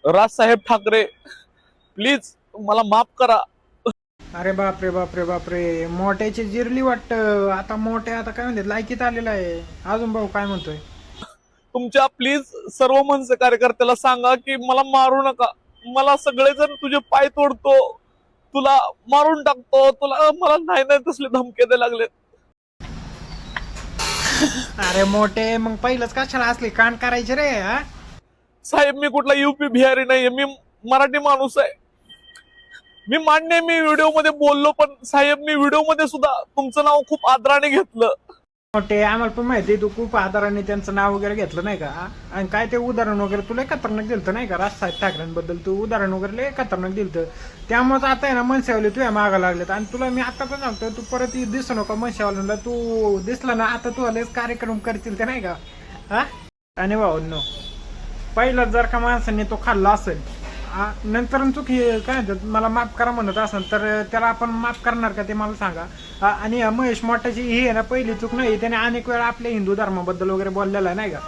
राजसाहेब Thackeray please मला माफ करा. अरे बापरे बापरे बापरे, मोठ्याची जिरली वाटतं. आता मोठ्या आता काय म्हणतात लायकीत आलेला आहे. अजून भाऊ काय म्हणतोय? तुमच्या प्लीज सर्व मनसे कार्यकर्त्याला सांगा की मला मारू नका. मला सगळेजण तुझे पाय तोडतो, तुला मारून टाकतो, तुला मला नाही नाही तसले धमके द्यायला लागलेत. अरे मोठे, मग पहिलंच कशाला असली कांड करायचे रे? हा साहेब मी कुठला युपी बिहारी नाहीये, मी मराठी माणूस आहे. मी मान्य आहे, मी व्हिडिओ मध्ये बोललो, पण साहेब मी व्हिडिओ मध्ये सुद्धा तुमचं नाव खूप आदराने घेतलं. मोठे, आम्हाला पण माहिती आहे तू खूप आदराने त्यांचं नाव वगैरे घेतलं नाही का? आणि काय ते उदाहरण वगैरे तुला खतरनाक दिलतं नाही का? राजसाहेब ठाकरेंबद्दल तू उदाहरण वगैरे लय खतरनाक दिलतं. त्यामुळेच आता आहे ना मनसेवाले तुझ्या मागा लागलेत. आणि तुला मी आता पण सांगतो, तू परत दिसू नका मनसेवाल्यांना. तू दिसला ना आता तू लयच कार्यक्रम करतील ते नाही का? हा आणि भाऊंनो, पहिला जर का माणसाने तो खाल्ला असेल, नंतर चुकी काय म्हणतात मला माफ करा म्हणत असेल, तर त्याला आपण माफ करणार का ते मला सांगा. आणि महेश मोठाची ही आहे ना पहिली चूक नाही, त्याने अनेक वेळा आपल्या हिंदू धर्माबद्दल वगैरे बोललेला आहे नाही का?